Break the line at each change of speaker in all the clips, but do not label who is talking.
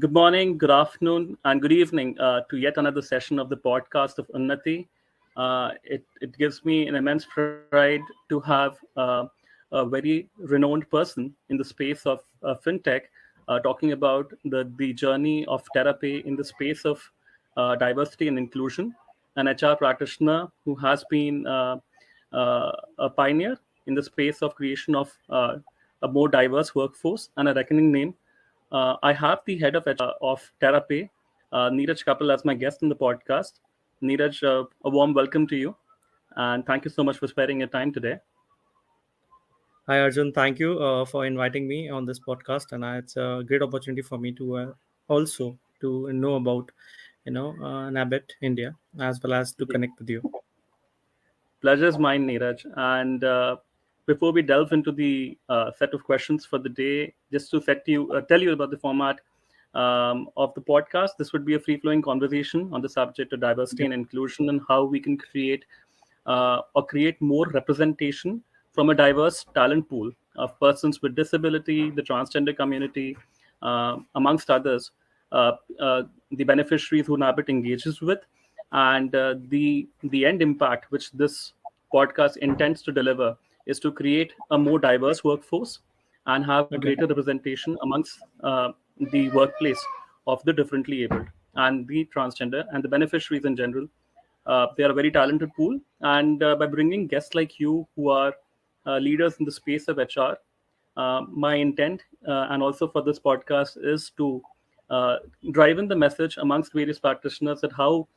Good morning, good afternoon, and good evening to yet another session of the podcast of Unnati. It gives me an immense pride to have a very renowned person in the space of fintech talking about the journey of therapy in the space of diversity and inclusion, an HR practitioner who has been a pioneer in the space of creation of a more diverse workforce and a reckoning name. I have the head of HR of Terra, Neeraj Kapil, as my guest in the podcast. Neeraj, a warm welcome to you, and thank you so much for sparing your time today.
Hi Arjun, thank you for inviting me on this podcast, and it's a great opportunity for me to also to know about Nabet India as well as to connect with you.
Pleasure's mine, Neeraj. And before we delve into the set of questions for the day, just to tell you about the format of the podcast, this would be a free-flowing conversation on the subject of diversity
Okay.
and inclusion and how we can create more representation from a diverse talent pool of persons with disability, the transgender community, amongst others, uh, uh, the beneficiaries who NABIT engages with, and the end impact which this podcast intends to deliver is to create a more diverse workforce and have
Okay.
greater representation amongst the workplace of the differently abled and the transgender and the beneficiaries in general. They are a very talented pool, and by bringing guests like you who are leaders in the space of HR, my intent and also for this podcast is to drive in the message amongst various practitioners that how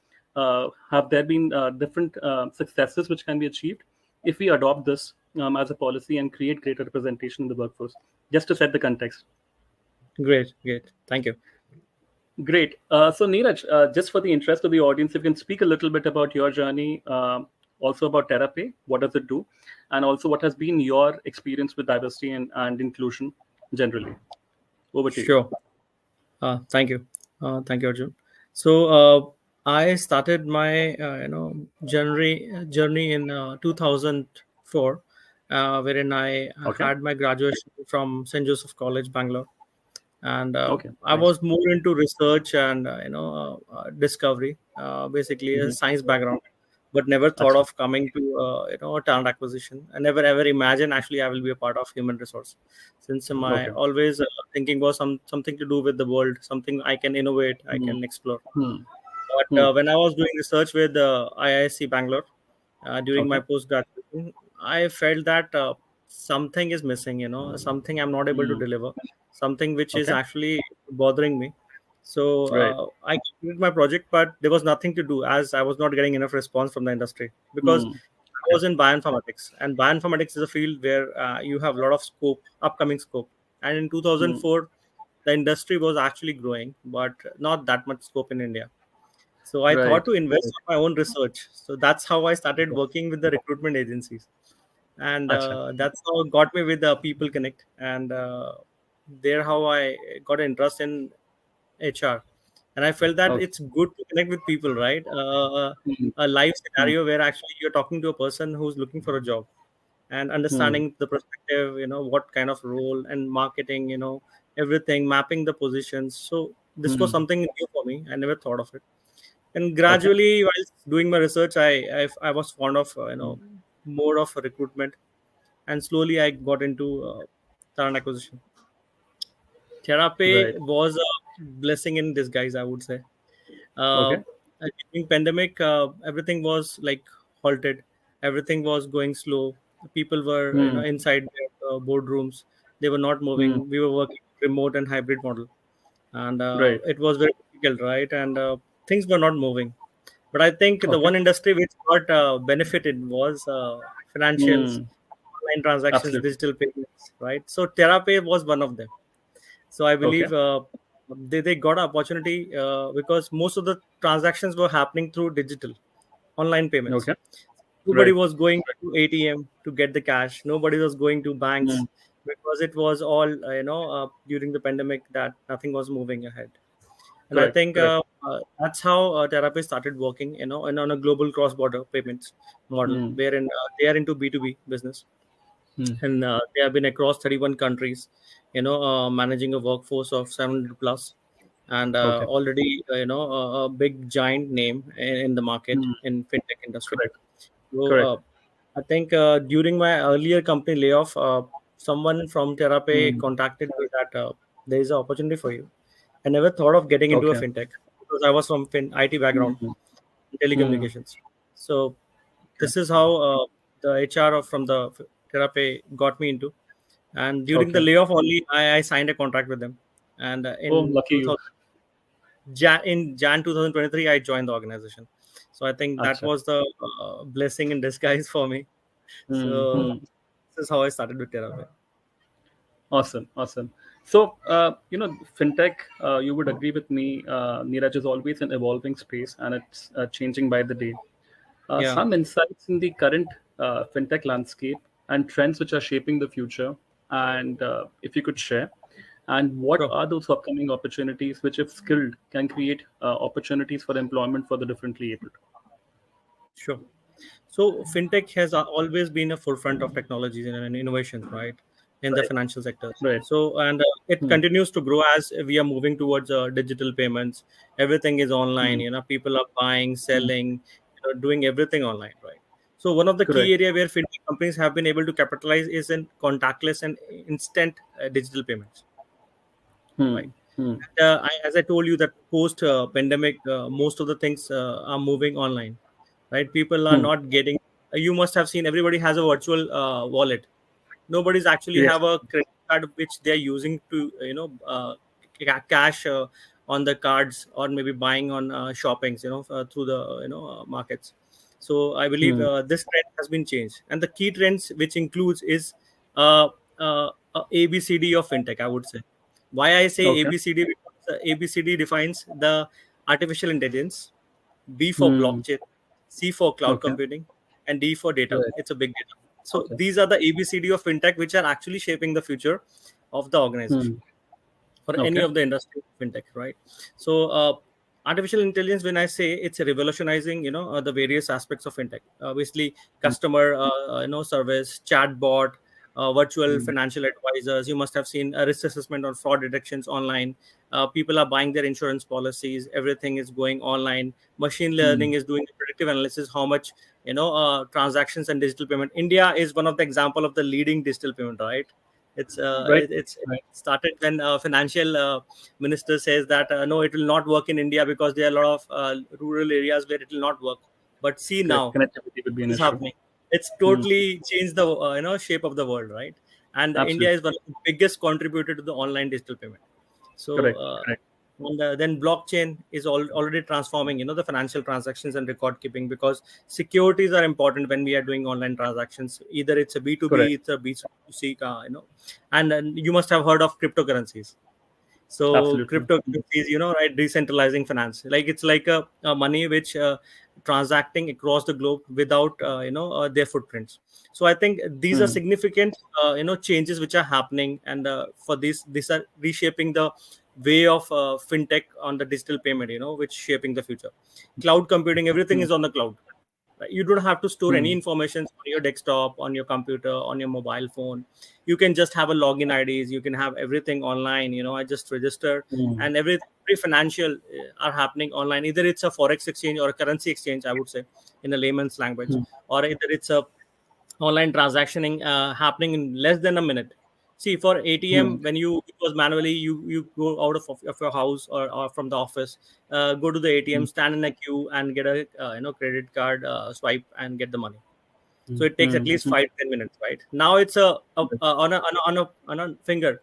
have there been different successes which can be achieved if we adopt this as a policy and create greater representation in the workforce. Just to set the context.
Great, great. Thank you.
Great. So, Neeraj, just for the interest of the audience, if you can speak a little bit about your journey, also about Therapy, what does it do, and also what has been your experience with diversity and inclusion generally. Over to you.
Sure. Thank you. Thank you, Arjun. So I started my journey in 2004, wherein I
Okay.
had my graduation from St. Joseph College, Bangalore, and
Okay.
I
Nice.
was more into research and discovery, basically a
Mm-hmm.
science background, but never thought
Acha.
of coming to talent acquisition. I never ever imagined actually I will be a part of human resource, since my
Okay.
always thinking was something to do with the world, something I can innovate, I
Hmm.
can explore.
Hmm.
But
Hmm.
when I was doing research with IISc Bangalore during my
Okay.
post graduation, I felt that something is missing. Something I'm not able to
Hmm.
deliver, something which is
Okay.
actually bothering me. So
Right.
I completed my project, but there was nothing to do as I was not getting enough response from the industry because
Hmm.
I was in bioinformatics, and bioinformatics is a field where you have a lot of scope, upcoming scope. And in
Hmm.
2004, the industry was actually growing, but not that much scope in India. So I thought
Right.
to invest
Right.
in my own research. So that's how I started
Okay.
working with the recruitment agencies, and
Acha.
that's how it got me with the People Connect, and there how I got an interest in HR, and I felt that
Okay.
it's good to connect with people, right?
Hmm.
A live
Hmm.
scenario where actually you're talking to a person who's looking for a job and
Hmm.
understanding the perspective, what kind of role and marketing, everything, mapping the positions. So this was
Hmm.
something new for me. I never thought of it, and
Okay.
gradually while doing my research, I was fond of more of recruitment, and slowly I got into talent acquisition. Therapy
Right.
was a blessing in disguise, I would say. uh,
Okay.
During pandemic, everything was like halted, everything was going slow. People were
Hmm.
inside their boardrooms, they were not
Hmm.
moving. We were working remote and hybrid model, and
Right.
it was very difficult, right? And things were not moving. But I think the
Okay.
one industry which got benefited was financials,
Hmm.
online transactions,
Absolutely.
digital payments, right? So Terapay was one of them. So I
Okay.
believe they got an opportunity because most of the transactions were happening through digital online payments.
Okay.
Nobody
Right.
was going to ATM to get the cash. Nobody was going to
Hmm.
banks because it was all during the pandemic that nothing was moving ahead. And I
Correct.
think
Correct.
that's how Therapy started working, and on a global cross-border payments model,
Hmm.
wherein they are into B2B business,
Hmm.
and they have been across 31 countries, managing a workforce of 700 plus. and
Okay.
already a big giant name in the market
Hmm.
in fintech industry.
Correct.
So
Correct.
I think during my earlier company layoff, someone from TerraPay
Hmm.
contacted me that there is an opportunity for you. I never thought of getting into a
Okay.
fintech because I was from IT background,
Hmm. Hmm.
telecommunications. So
Okay.
this is how the HR from the TerraPay got me into. And during the
Okay.
layoff only, I signed a contract with them. And
Oh,
in
lucky you.
2000, in Jan 2023, I joined the organization. So I think that
Acha.
was the blessing in disguise for me.
Hmm.
So
Hmm.
this is how I started with TerraPay.
Awesome. Awesome. So, fintech, you would agree with me, Neeraj, is always an evolving space and it's changing by the day.
Yeah,
Some insights in the current fintech landscape and trends which are shaping the future, and if you could share, and what
sure.
are those upcoming opportunities which, if skilled, can create opportunities for employment for the differently abled?
Sure. So fintech has always been a forefront of technologies and innovations, right, in the
Right.
financial sectors.
Right.
So and it
Hmm.
continues to grow as we are moving towards digital payments. Everything is online.
Hmm.
People are buying,
Hmm.
selling, doing everything online, right? So one of the key
Correct.
area where fintech companies have been able to capitalize is in contactless and instant digital payments, right?
Hmm. Hmm.
As I told you that post pandemic, most of the things are moving online, right? People are
Hmm.
not getting. You must have seen everybody has a virtual wallet. Nobody's actually
Yes.
have a credit card which they are using to cash on the cards or maybe buying on shoppings, through the markets. So I believe
Hmm.
this trend has been changed, and the key trends which includes is uh, ABCD of fintech, I would say. Why I say
Okay.
ABCD? Because ABCD defines the artificial intelligence, B for
Hmm.
blockchain, C for cloud
Okay.
computing, and D for data.
Right.
It's a big data. So
Okay.
these are the ABCD of fintech, which are actually shaping the future of the organization
Hmm.
or any
Okay.
of the industry of fintech, right? So artificial intelligence, when I say it's revolutionizing, the various aspects of fintech, obviously
Hmm.
customer service, chatbot, virtual
Hmm.
financial advisors. You must have seen a risk assessment or fraud detections online. People are buying their insurance policies, everything is going online. Machine
Hmm.
learning is doing predictive analysis, how much transactions and digital payment. India is one of the example of the leading digital payment, right?
Right.
It
Right.
started when financial minister says that no, it will not work in India because there are a lot of rural areas where it will not work. But see
Correct.
now,
Connectivity would be
what
an
is
issue.
happening? It's
Hmm.
totally changed the shape of the world, right? And India
Absolutely.
is one of the biggest contributor to the online digital payment. So
Correct. Correct.
and then blockchain is already transforming, the financial transactions and record keeping, because securities are important when we are doing online transactions. Either it's a B2B,
Correct.
it's a B2C, and you must have heard of cryptocurrencies. So
Absolutely. Hmm.
cryptocurrencies, right, decentralizing finance, like it's like a money which transacting across the globe without their footprints. So I think these are
Hmm.
significant changes which are happening, and for these are reshaping the way of fintech on the digital payment, which shaping the future. Cloud computing, everything
Hmm.
is on the cloud, right? You don't have to store any
Hmm.
information on your desktop, on your computer, on your mobile phone. You can just have a login IDs, you can have everything online. I just register,
Hmm.
and every financial are happening online. Either it's a forex exchange or a currency exchange, I would say, in a layman's language,
Hmm.
or either it's a online transactioning happening in less than a minute. See, for
Hmm.
ATM, when you it was manually, you go out of your house, or from the office, go to the
Hmm.
ATM, stand in a queue, and get a credit card swipe and get the money. So it takes at
Hmm.
least
Hmm.
5-10 minutes, right? Now it's on a finger,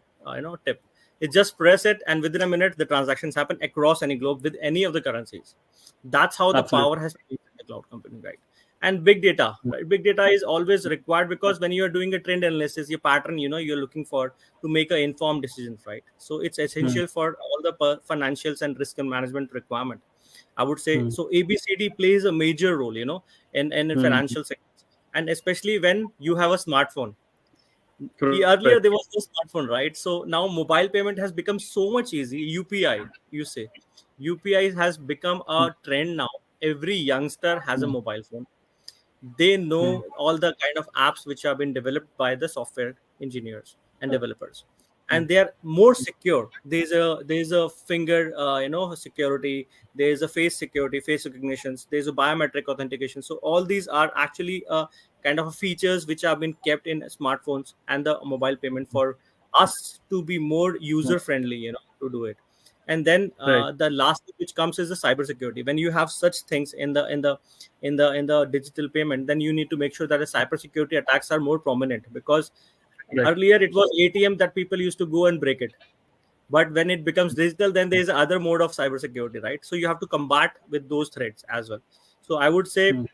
tip. It just press it, and within a minute, the transactions happen across any globe with any of the currencies. That's how the
Absolutely.
power has changed in the cloud computing, right? And big data, right? Big data is always required, because when you are doing a trend analysis, your pattern, you're looking for to make a informed decisions, right? So it's
Hmm.
essential for all the financials and risk and management requirement, I would say.
Hmm.
So ABCD plays a major role, in
Hmm.
financial sector, and especially when you have a smartphone.
Correct.
Earlier there was no smartphone, right? So now mobile payment has become so much easy. UPI, you say, UPI has become
Hmm.
a trend now. Every youngster has a
Hmm.
mobile phone. They
Hmm.
know all the kind of apps which have been developed by the software engineers and developers, and they are more secure. There's a finger security, there's a face security, face recognitions, there's a biometric authentication. So all these are actually kind of features which have been kept in smartphones and the mobile payment for us to be more
mm,
user friendly, to do it. And then
right,
the last thing which comes is the cybersecurity. When you have such things in the digital payment, then you need to make sure that the cybersecurity attacks are more prominent, because
right,
earlier it was ATM that people used to go and break it, but when it becomes digital, then there is other mode of cybersecurity, right? So you have to combat with those threats as well. So I would say
mm,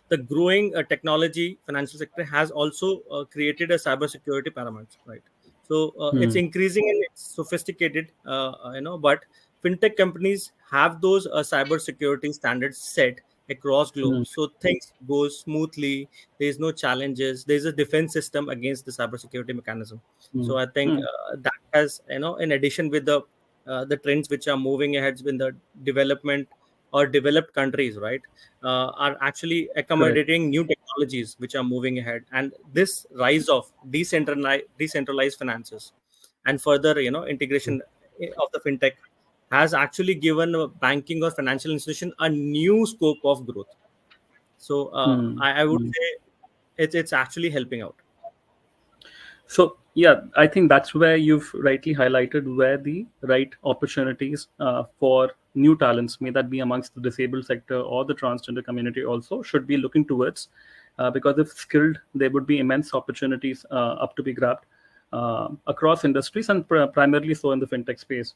the growing technology financial sector has also created a cybersecurity paramount, right? So it's
mm,
increasing and it's sophisticated, but fintech companies have those cybersecurity standards set across globe,
mm,
so things go smoothly. There's no challenges, there's a defense system against the cybersecurity mechanism. So
mm,
I think
mm,
that has, in addition with the trends which are moving ahead in the development or developed countries, right, are actually
correct.
accommodating new technologies which are moving ahead, and this rise of decentralized finances and further integration of the fintech has actually given a banking or financial institution a new scope of growth. So
Mm,
I would
mm.
say it's actually helping out.
So yeah, I think that's where you've rightly highlighted where the right opportunities for new talents, may that be amongst the disabled sector or the transgender community, also should be looking towards, because if skilled, there would be immense opportunities up to be grabbed across industries, and primarily so in the fintech space.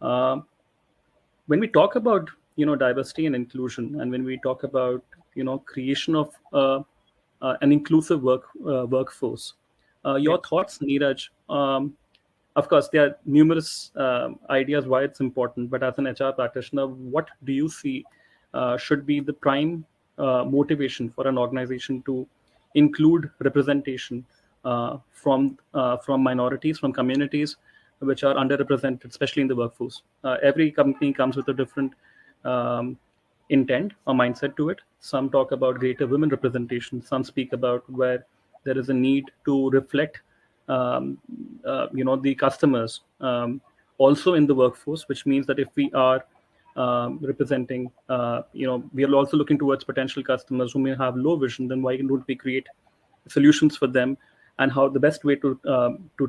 Um when we talk about diversity and inclusion, and when we talk about creation of an inclusive workforce,
Yeah.
your thoughts, Neeraj? Of course, there are numerous ideas why it's important, but as an HR practitioner, what do you see should be the prime motivation for an organization to include representation from minorities, from communities which are underrepresented, especially in the workforce? Every company comes with a different um, intent or mindset to it. Some talk about greater women representation. Some speak about where there is a need to reflect, the customers also in the workforce, which means that if we are representing, we are also looking towards potential customers who may have low vision. Then why don't we create solutions for them, and how the best way to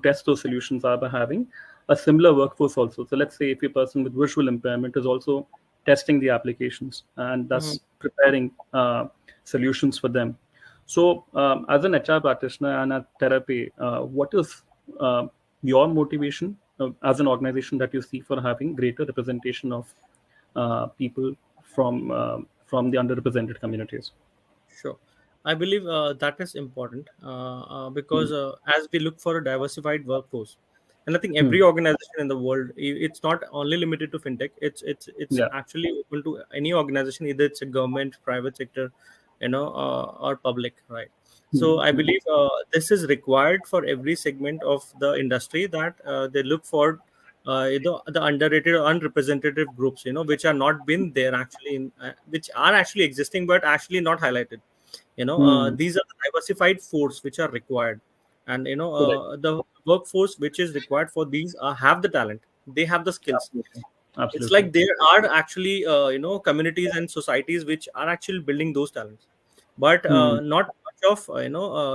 test those solutions are by having a similar workforce also. So let's say if a person with visual impairment is also testing the applications and
Mhm.
thus preparing solutions for them. So as an HR practitioner and a therapy, what is your motivation as an organization that you see for having greater representation of people from the underrepresented communities?
Sure. I believe that is important,
Hmm.
because as we look for a diversified workforce, and I think
Hmm.
every organization in the world, it's not only limited to fintech. It's
Yeah.
actually open to any organization, either it's a government, private sector, or public, right?
Hmm.
So I
Hmm.
believe this is required for every segment of the industry, that they look for the underrated or unrepresentative groups, which are not been there actually which are actually existing but actually not highlighted.
Hmm.
These are the diversified force which are required, and
Correct.
the workforce which is required for these have the talent, they have the skills.
Absolutely.
It's
Absolutely.
like there are actually communities and societies which are actually building those talents, but
Hmm.
not much of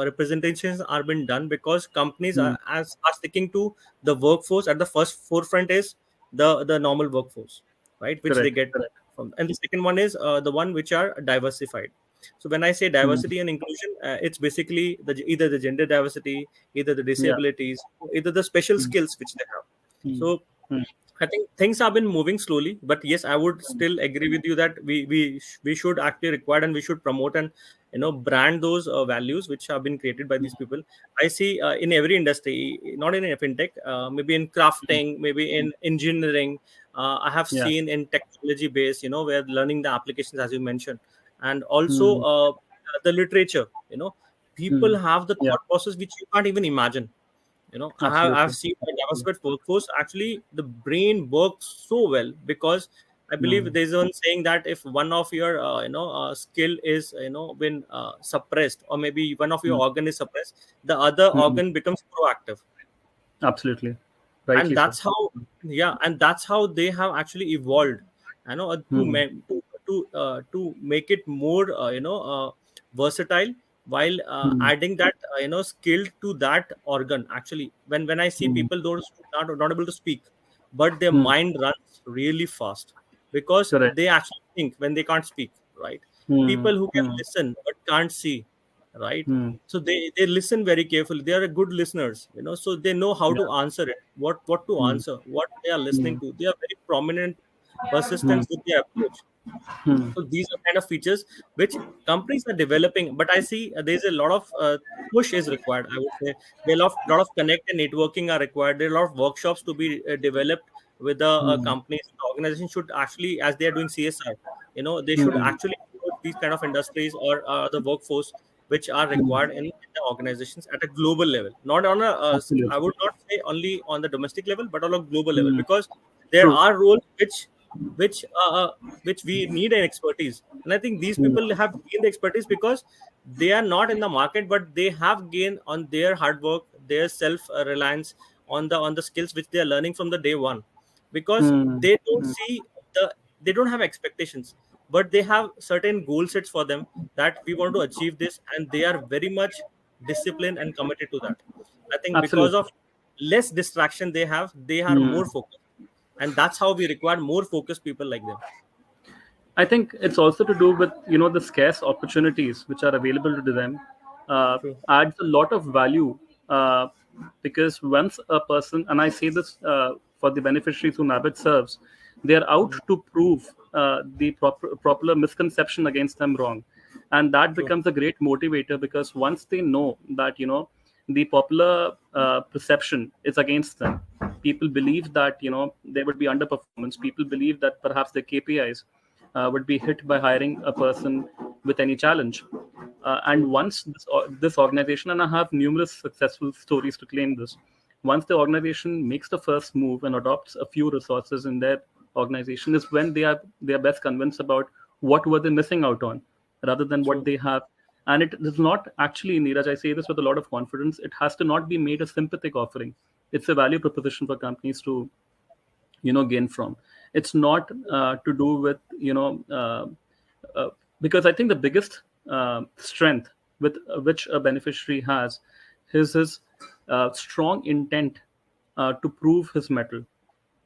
representations are being done, because companies
Hmm.
are sticking to the workforce at the first forefront is the normal workforce, right, which they
Correct.
get
Correct.
from. And the second one is the one which are diversified. So when I say
Hmm.
diversity and inclusion, it's basically either the gender diversity, either the
Yeah.
disabilities, either the special
Hmm.
skills which they have.
Hmm.
So
Hmm.
I think things have been moving slowly, but yes, I would still agree with you that we should actually require, and we should promote and brand those values which have been created by these people. I see in every industry, not in fintech, maybe in crafting, maybe in engineering. I have
Yeah.
seen in technology base, where learning the applications as you mentioned, and also
Hmm.
the literature.
Hmm.
People have the
Yeah.
thought process which you can't even imagine. I've
Absolutely.
seen a JavaScript workforce actually the brain works so well, because I believe
Hmm.
there's one saying that if one of your skill is been suppressed, or maybe one of your
Hmm.
organ is suppressed, the other
Hmm.
organ becomes proactive.
Absolutely.
And
Rightly so.
that's how, yeah, and that's how they have actually evolved,
Hmm.
to make it more versatile, while
Hmm.
adding that skill to that organ. Actually, when I see
Hmm.
people, those who are not able to speak, but their
Hmm.
mind runs really fast, because
Correct.
they actually think when they can't speak, right?
Hmm.
People who can
Hmm.
listen but can't see, right?
Hmm.
So they listen very carefully, they are good listeners, so they know how
Yeah.
to answer it, what to
Hmm.
answer, what they are listening
Hmm.
to. They are very prominent,
Hmm.
persistence with their approach.
Hmm.
So these are kind of features which companies are developing, but I see there's a lot of push is required, I would say. There are lot of connect and networking are required. There are a lot of workshops to be developed with the
Hmm.
companies. The organization should actually, as they are doing CSR, they should
Hmm.
actually approach these kind of industries, or the workforce which are
Hmm.
required in the organizations at a global level, not on a I
Absolutely.
would not say only on the domestic level, but on a global level,
Hmm.
because there
True.
are roles which uh, uh, which we need an expertise. And I think these
Hmm.
people have gained the expertise because they are not in the market, but they have gained on their hard work, their self reliance, on the skills which they are learning from the day one. Because
Hmm.
they don't
Hmm.
see the they don't have expectations, but they have certain goal sets for them, that we want to achieve this, and they are very much disciplined and committed to that. I think because
Absolutely.
of less distraction they have, they are
Hmm.
more focused, and that's how we require more focused people like them.
I think it's also to do with the scarce opportunities which are available to them.
True.
Adds a lot of value, uh, because once a person, and I say this for the beneficiaries who Nabet serves, they are out
Mm,
to prove the proper misconception against them wrong, and that
true.
becomes a great motivator, because once they know that the popular perception is against them, people believe that there would be underperformance. People believe that perhaps the KPIs would be hit by hiring a person with any challenge. And
True.
once this organization, and I have numerous successful stories to claim this, once the organization makes the first move and adopts a few resources in their organization, is when they are best convinced about what were they missing out on, rather than what
True.
they have. And it does not actually, Neeraj, I say this with a lot of confidence, it has to not be made a sympathetic offering. It's a value proposition for companies to gain from. It's not to do with uh, because I think the biggest strength with which a beneficiary has is his strong intent to prove his metal,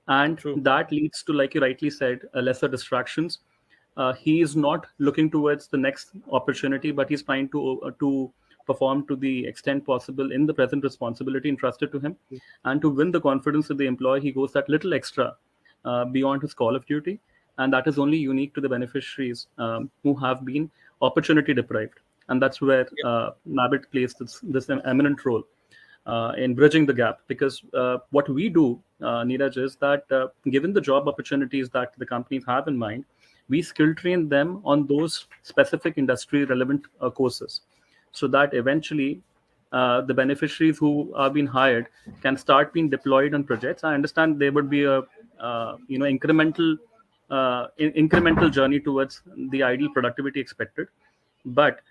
and
True.
that leads to, like you rightly said, lesser distractions. He is not looking towards the next opportunity, but he's trying to perform to the extent possible in the present responsibility entrusted to him, and to win the confidence of the employee, he goes that little extra beyond his call of duty, and that is only unique to the beneficiaries who have been opportunity deprived, and that's where
Yeah.
Nabit plays this eminent role in bridging the gap. Because what we do, Neeraj, is that given the job opportunities that the companies have in mind, we skill train them on those specific industry relevant courses, so that eventually the beneficiaries who are being hired can start being deployed on projects. I understand there would be a incremental journey towards the ideal productivity expected, but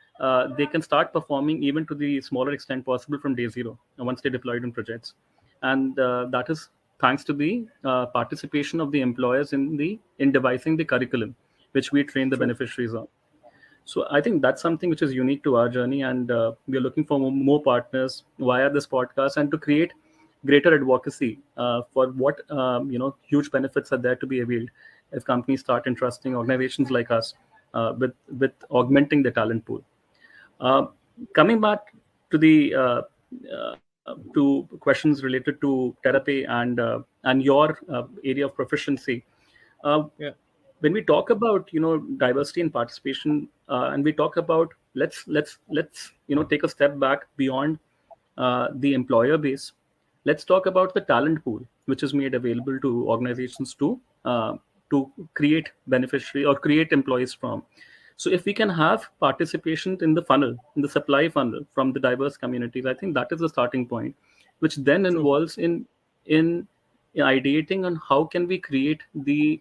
they can start performing even to the smaller extent possible from day zero once they deployed in projects, and that is thanks to the participation of the employers in devising the curriculum which we train the
True.
beneficiaries on. So I think that's something which is unique to our journey, and we are looking for more partners via this podcast, and to create greater advocacy for what huge benefits are there to be availed if companies start entrusting organizations like us with augmenting the talent pool. Uh, Coming back to the to questions related to therapy and your area of proficiency, uh,
Yeah.
when we talk about diversity and participation, and we talk about, let's take a step back beyond the employer base. Let's talk about the talent pool which is made available to organizations to create beneficiary or create employees from. So if we can have participation in the funnel, in the supply funnel from the diverse communities, I think that is the starting point, which then
True.
involves in ideating on how can we create the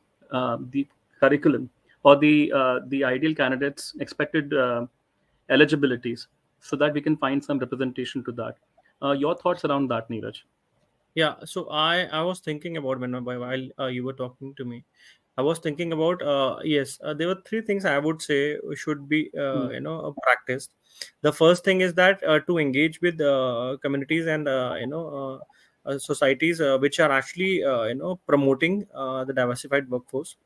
curriculum or the ideal candidates expected eligibilities, so that we can find some representation to that. Your thoughts around that, Neeraj?
Yeah, so I was thinking about while you were talking to me, I was thinking about yes, there were three things I would say should be
Hmm.
practiced. The first thing is that to engage with communities and societies which are actually promoting the diversified workforce,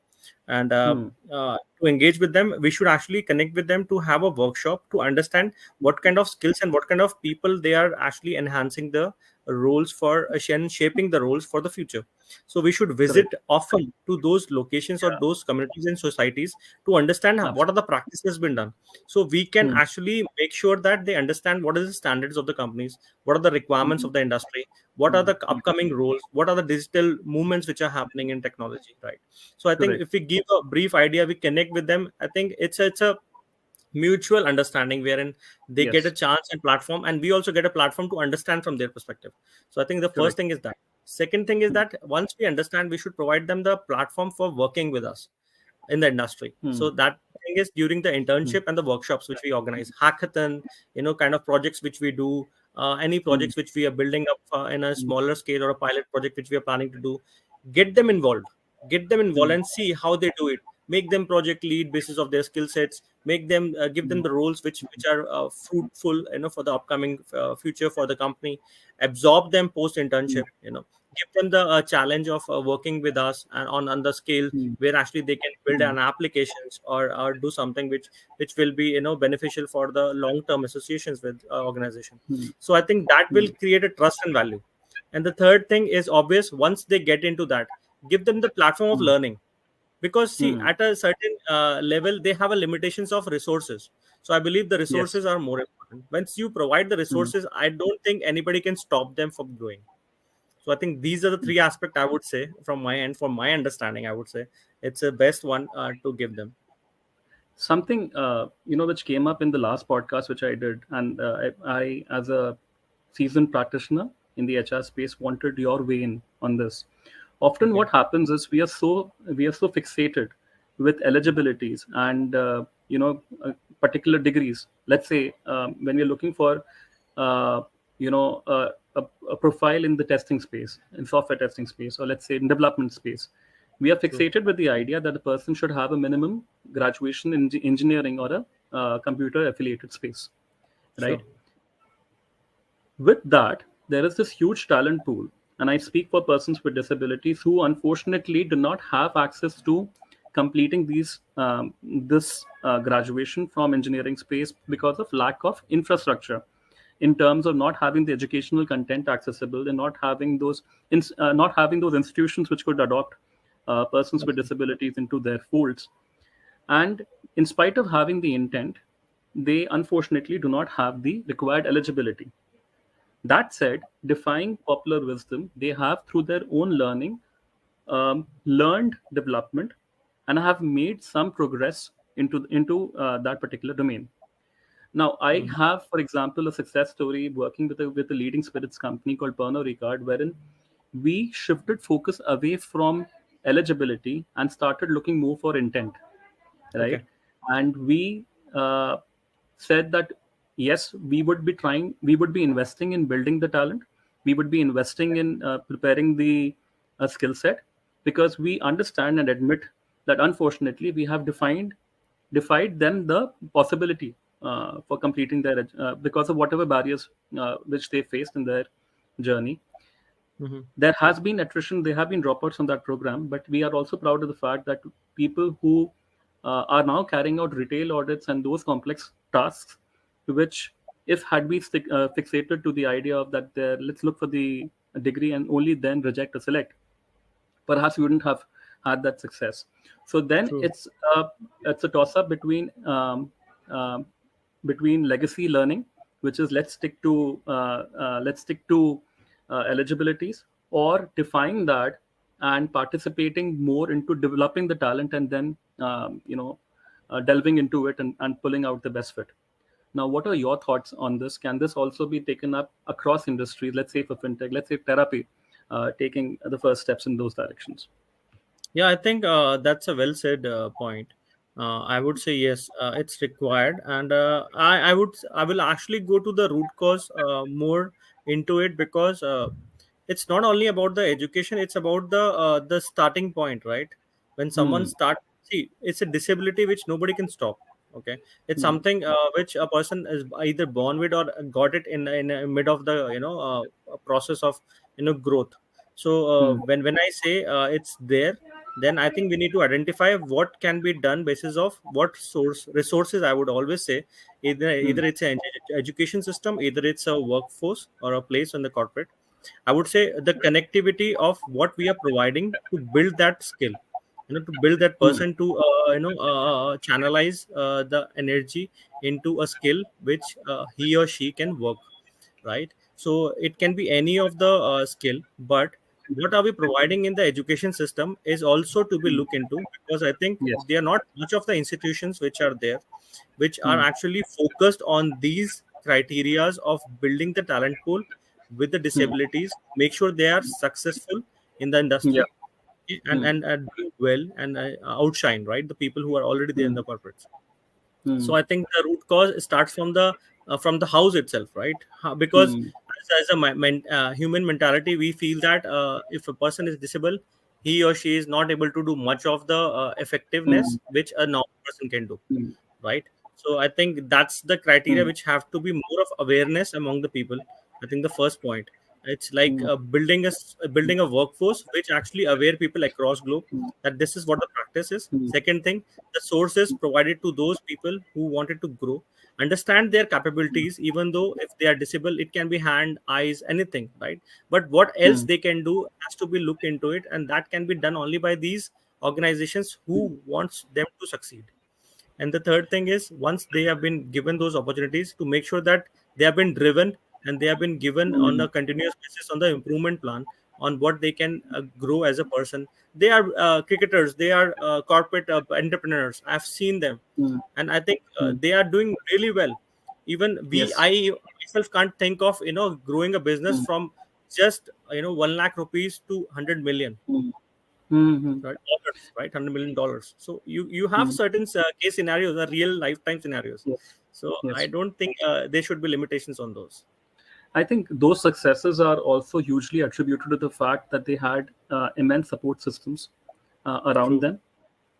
and
Hmm.
to engage with them, we should actually connect with them to have a workshop to understand what kind of skills and what kind of people they are actually enhancing the roles for shaping the roles for the future. So we should visit
Correct.
often to those locations or
Yeah.
those communities and societies to understand what are the
Absolutely.
practices been done, so we can
Hmm.
actually make sure that they understand what is the standards of the companies, what are the requirements
Hmm.
of the industry, what are
Hmm.
the upcoming roles, what are the digital movements which are happening in technology, right? So I think
Correct.
if we give a brief idea, we connect with them, I think it's a mutual understanding wherein they get a
Yes.
chance and platform, and we also get a platform to understand from their perspective. So I think the first
Correct.
thing is that. Second thing is
Hmm.
that once we understand, we should provide them the platform for working with us in the industry.
Hmm.
So that thing is during the
Hmm.
internship and the workshops which we organize, hackathon, kind of projects which we do, any
Hmm.
projects which we are building up in a
Hmm.
smaller scale, or a pilot project which we are planning to do, get them involved,
Hmm.
and see how they do it. Make them project lead basis of their skill sets. Make them give
Hmm.
them the roles which are fruitful, for the upcoming future for the company. Absorb them post
Hmm.
internship. Give them the challenge of working with us and on the scale
Hmm.
where actually they can build
Hmm.
an applications, or do something which will be beneficial for the long term associations with organization.
Hmm.
So I think that will
Hmm.
create a trust and value. And the third thing is obvious: once they get into that, give them the platform of
Hmm.
learning, because see,
Hmm.
at a certain level they have a limitations of resources. So I believe the
Yes.
resources are more important. Once you provide the
Hmm.
resources, I don't think anybody can stop them from growing. So I think these are the three aspects I would say from my end, from my understanding. I would say it's the best one to give them.
Something which came up in the last podcast which I did, and I as a seasoned practitioner in the HR space wanted your way in on this. Often
Okay.
what happens is we are so fixated with eligibilities and particular degrees. Let's say when we're looking for uh, a profile in the testing space, in software testing space, or let's say in development space, we are
True.
fixated with the idea that the person should have a minimum graduation in engineering or a computer affiliated space, right?
Sure.
With that, there is this huge talent pool, and I speak for persons with disabilities who unfortunately do not have access to completing this graduation from engineering space because of lack of infrastructure, in terms of not having the educational content accessible and not having those institutions which could adopt persons with disabilities into their folds. And in spite of having the intent, they unfortunately do not have the required eligibility. That said, defying popular wisdom, they have through their own learning learned development and have made some progress into that particular domain. Now, I
Mhm.
have, for example, a success story working with a leading spirits company called Pernod Ricard, wherein we shifted focus away from eligibility and started looking more for intent, right?
Okay.
And we uh, said that yes, we would be investing in building the talent, we would be investing in preparing the skill set, because we understand and admit that unfortunately we have defied them the possibility for completing their because of whatever barriers which they faced in their journey.
Hmm.
There has been attrition, there have been dropouts on that program, but we are also proud of the fact that people who are now carrying out retail audits and those complex tasks, which if had we fixated to the idea of that, let's look for the degree and only then reject or select, perhaps we wouldn't have had that success. So then
True.
it's a toss up um, between legacy learning, which is let's stick to eligibilities, or defying that and participating more into developing the talent, and then delving into it and pulling out the best fit. Now, what are your thoughts on this? Can this also be taken up across industries? Let's say for fintech, let's say therapy, taking the first steps in those directions.
Yeah, I think that's a well said point. I would say yes, it's required, and I will actually go to the root cause more into it, because it's not only about the education, it's about the starting point, right? When someone
Hmm.
start, see, it's a disability which nobody can stop. Okay, it's
Hmm.
something which a person is either born with or got it in a mid of the process of growth. So
Hmm.
when I say it's there, then I think we need to identify what can be done basis of what source resources. I would always say
Hmm.
either it's an education system, either it's a workforce or a place in the corporate. I would say the connectivity of what we are providing to build that skill, to build that
Hmm.
person to channelize the energy into a skill which he or she can work, right? So it can be any of the skill, but what are we providing in the education system is also to be
Hmm.
looked into, because I think
Yes.
there are not much of the institutions which are there which are
Hmm.
actually focused on these criterias of building the talent pool with the
Hmm.
disabilities, make sure they are successful in the
Yeah.
industry,
Hmm.
and do well and outshine, right, the people who are already there in
Hmm.
the corporates.
Hmm.
So I think the root cause starts from the house itself, right? Because
Hmm.
as a human mentality, we feel that if a person is disabled, he or she is not able to do much of the
Hmm.
effectiveness which a normal person can do,
Hmm.
right? So I think that's the criteria
Hmm.
which have to be more of awareness among the people. I think the first point, it's like
Hmm.
building a workforce which actually aware people across globe
Hmm.
that this is what the practice is.
Hmm.
Second thing, the sources provided to those people who wanted to grow, understand their capabilities, even though if they are disabled, it can be hand, eyes, anything, right? But what else
Hmm.
they can do has to be looked into it, and that can be done only by these organizations who wants them to succeed. And the third thing is, once they have been given those opportunities, to make sure that they have been driven and they have been given on
Hmm.
a continuous basis on the improvement plan on what they can grow as a person. They are cricketers, they are corporate entrepreneurs. I've seen them,
Hmm.
and I think
Hmm.
they are doing really well. Even
Yes.
I myself can't think of growing a business
Hmm.
from just 1 lakh rupees to 100 million,
Hmm. Hmm. Hmm.
right? Dollars, right? $100 million. So you have
Hmm.
certain case scenarios, real lifetime scenarios.
Yes.
So I
Yes.
don't think there should be limitations on those.
I think those successes are also hugely attributed to the fact that they had immense support systems around
True.
them,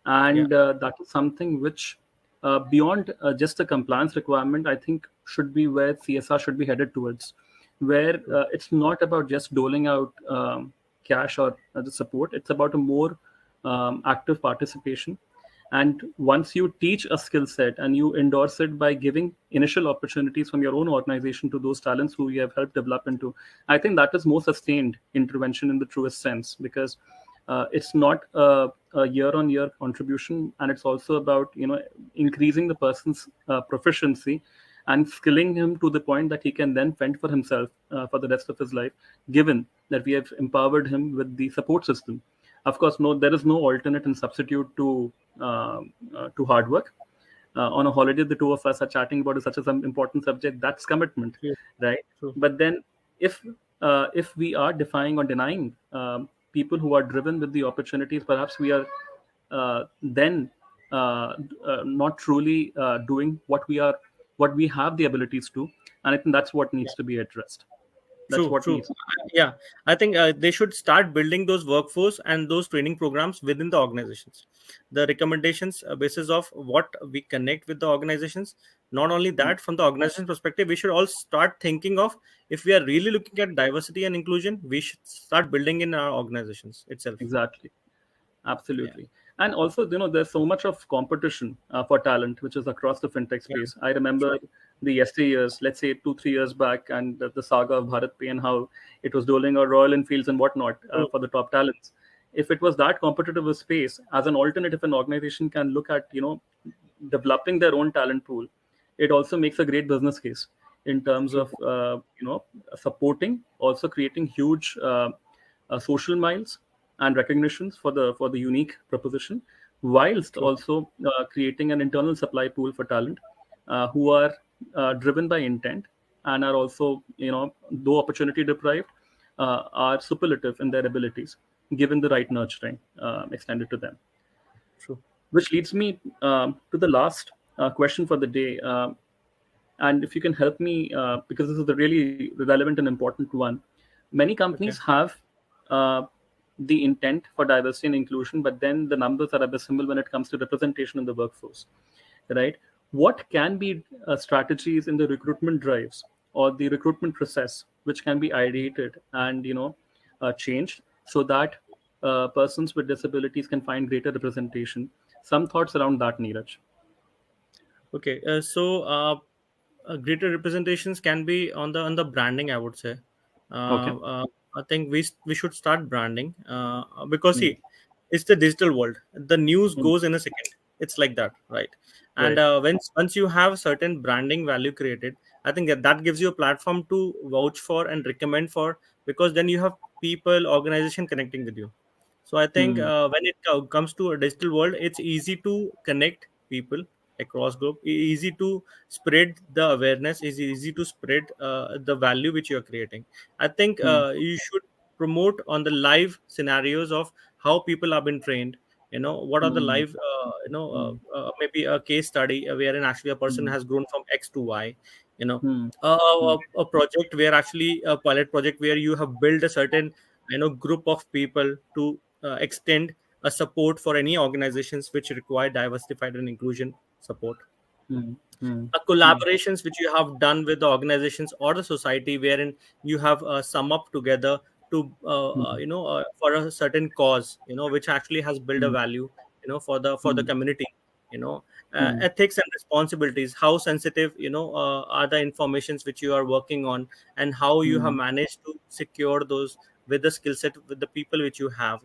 Yeah.
and that is something which, beyond just a compliance requirement, I think should be where CSR should be headed towards, where
True.
it's not about just doling out cash or the support. It's about a more active participation. And once you teach a skill set and you endorse it by giving initial opportunities from your own organization to those talents who you have helped develop into, I think that is more sustained intervention in the truest sense, because it's not a year-on-year contribution, and it's also about increasing the person's proficiency and skilling him to the point that he can then fend for himself for the rest of his life, given that we have empowered him with the support system. Of course, no, there is no alternate and substitute to hard work. On a holiday, the two of us are chatting about such a some important subject. That's commitment,
True.
right?
True.
But then, if we are defying or denying people who are driven with the opportunities, perhaps we are then not truly doing what we have the abilities to, and I think that's what needs to be addressed. That's
True,
what
true.
needs.
Yeah, I think they should start building those workforce and those training programs within the organizations. The recommendations basis of what we connect with the organizations. Not only that, from the organization perspective, we should all start thinking of, if we are really looking at diversity and inclusion, we should start building in our organizations itself.
Exactly.
Yeah,
Absolutely. And also, there's so much of competition for talent, which is across the fintech
yeah,
space. I remember
true,
the yesteryears, let's say 2, 3 years back, and the saga of Bharat Pay and how it was doling out Royal Enfields and whatnot
true,
for the top talents. If it was that competitive a space, as an alternative, an organization can look at, developing their own talent pool. It also makes a great business case in terms
true,
of, supporting, also creating huge social miles and recognitions for the unique proposition, whilst
true,
also creating an internal supply pool for talent who are driven by intent and are also, though opportunity deprived, are superlative in their abilities, given the right nurturing extended to them.
true.
Which leads me to the last question for the day. And if you can help me, because this is a really relevant and important one, Many
Okay.
companies have uh, the intent for diversity and inclusion, but then the numbers are abysmal when it comes to representation in the workforce, right? What can be strategies in the recruitment drives or the recruitment process which can be ideated and changed so that persons with disabilities can find greater representation? Some thoughts around that, Neeraj.
Okay. Greater representations can be on the branding, I would say.
Okay.
I think we should start branding, because
Hmm.
see, it's the digital world. The news
Hmm.
goes in a second. It's like that, right? And
Right.
once you have certain branding value created, I think that gives you a platform to vouch for and recommend for, because then you have people, organization connecting with you. So I think
Hmm.
when it comes to a digital world, it's easy to connect people across globe, easy to spread the awareness, is easy to spread the value which you are creating. I think
Hmm.
you should promote on the live scenarios of how people have been trained. What are the
Hmm.
live
Hmm.
maybe a case study wherein actually a person
Hmm.
has grown from X to Y. you know
Hmm. Hmm.
a project where actually a pilot project where you have built a certain group of people to extend a support for any organizations which require diversified and inclusion support.
Hmm. Hmm. Hmm.
Collaborations which you have done with the organizations or the society wherein you have sum up together to
Hmm.
for a certain cause, which actually has built a
Hmm.
value, for the
Hmm.
community.
Hmm.
Ethics and responsibilities, how sensitive are the informations which you are working on, and how you have
Hmm.
managed to secure those with the skill set with the people which you have.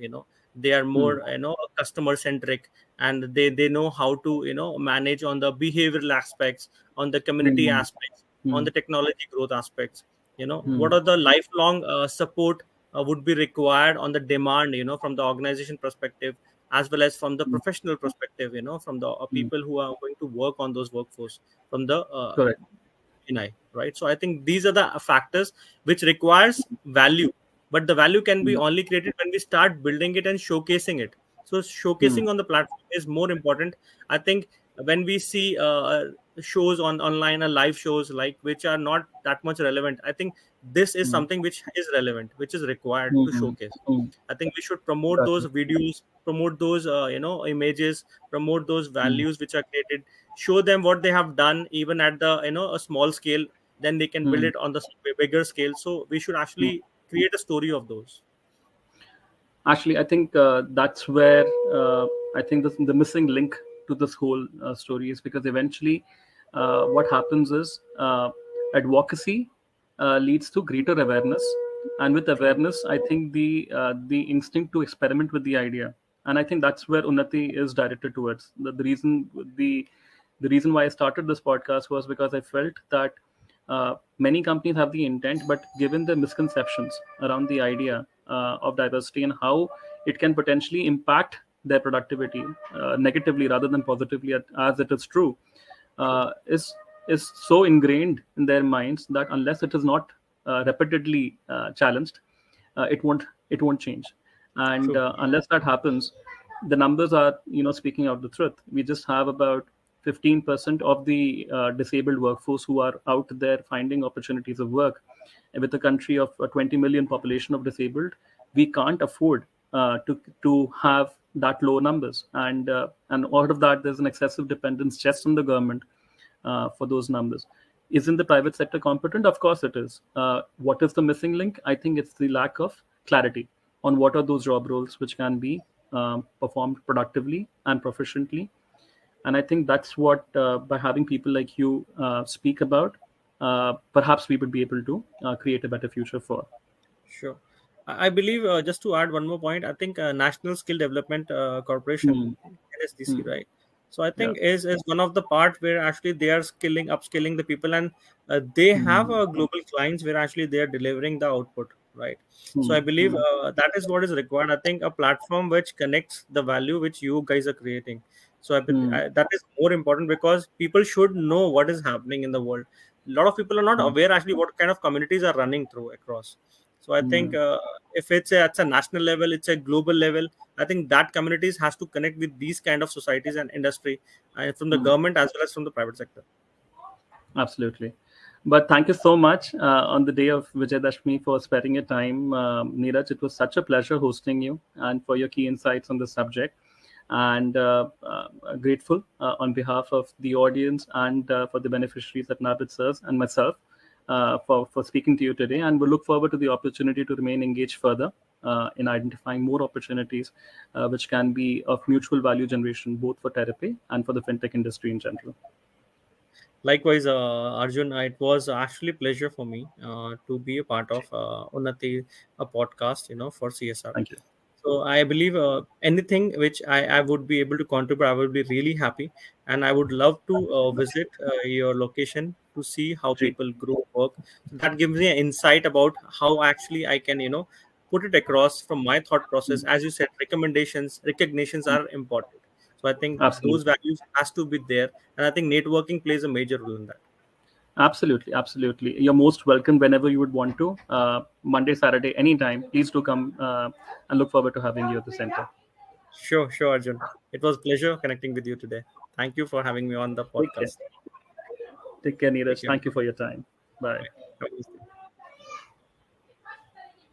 They are
Hmm.
more customer centric, and they know how to manage on the behavioral aspects, on the community
Hmm.
aspects, on
Hmm.
the technology growth aspects. What
Hmm.
are the lifelong support would be required on the demand, from the organization perspective, as well as from the
Hmm.
professional perspective, from the
Hmm.
people who are going to work on those workforce, from the
Correct.
right? So I think these are the factors which requires value, but the value can be
Hmm.
only created when we start building it and showcasing it. So
Hmm.
showcasing on the platform is more important. I think when we see shows on online or live shows like which are not that much relevant, I think this is
Hmm.
something which is relevant, which is required to
Hmm.
showcase.
Hmm.
I think we should promote
Gotcha.
those videos, promote those images, promote those
Hmm.
values which are created, show them what they have done even at the a small scale. Then they can build
Hmm.
it on the bigger scale. So we should
Hmm.
actually create a story of those.
Actually, I think that's where I think the missing link to this whole story is, because eventually what happens is advocacy leads to greater awareness, and with
True.
awareness, I think the instinct to experiment with the idea, and I think that's where Unnati is directed towards. The the reason why I started this podcast was because I felt that many companies have the intent, but given the misconceptions around the idea of diversity and how it can potentially impact their productivity negatively rather than positively, as it is true,
True.
is so ingrained in their minds that unless it is not repeatedly challenged, it won't change. And
True.
unless that happens, the numbers are speaking out the truth. We just have about 15% of the disabled workforce who are out there finding opportunities of work. And with a country of a 20 million population of disabled, we can't afford to have that low numbers. And out of that, there's an excessive dependence just on the government for those numbers. Isn't the private sector competent? Of course it is. What is the missing link? I think it's the lack of clarity on what are those job roles which can be performed productively and proficiently. And I think that's what, by having people like you speak about, perhaps we would be able to create a better future for.
Sure. I believe, just to add one more point, I think National Skill Development Corporation,
Hmm.
NSDC,
Hmm.
right? So I
Yeah.
think is one of the part where actually they are upskilling the people, and they have
Hmm.
global clients where actually they are delivering the output, right? So
Hmm.
I believe
Hmm.
that is what is required. I think a platform which connects the value which you guys are creating. So
Hmm.
that is more important, because people should know what is happening in the world. A lot of people are not
Hmm.
aware actually what kind of communities are running through across. So I think
Hmm.
if it's a national level, it's a global level. I think that communities has to connect with these kind of societies and industry, from the
Hmm.
government as well as from the private sector.
Absolutely. But thank you so much on the day of Vijayadashmi for sparing your time, Neeraj. It was such a pleasure hosting you and for your key insights on the subject. And grateful on behalf of the audience and for the beneficiaries that Nabet serves and myself for speaking to you today. And we look forward to the opportunity to remain engaged further in identifying more opportunities which can be of mutual value generation both for therapy and for the fintech industry in general.
Likewise, Arjun, it was actually pleasure for me to be a part of Unnati, a podcast, for CSR.
Thank you.
So I believe anything which I would be able to contribute, I would be really happy, and I would love to visit your location to see how
Great.
people grow work. So that gives me an insight about how actually I can, put it across from my thought process. As you said, recommendations, recognitions are important. So I think those
Absolutely.
values has to be there, and I think networking plays a major role in that.
Absolutely, absolutely. You're most welcome whenever you would want to. Monday, Saturday, anytime. Please do come and look forward to having you at the center.
Sure, sure, Arjun. It was pleasure connecting with you today. Thank you for having me on the
Take care.
podcast.
Take care,
Take
Neeraj.
care.
Thank you for your time. Bye.
Bye. Have a nice day.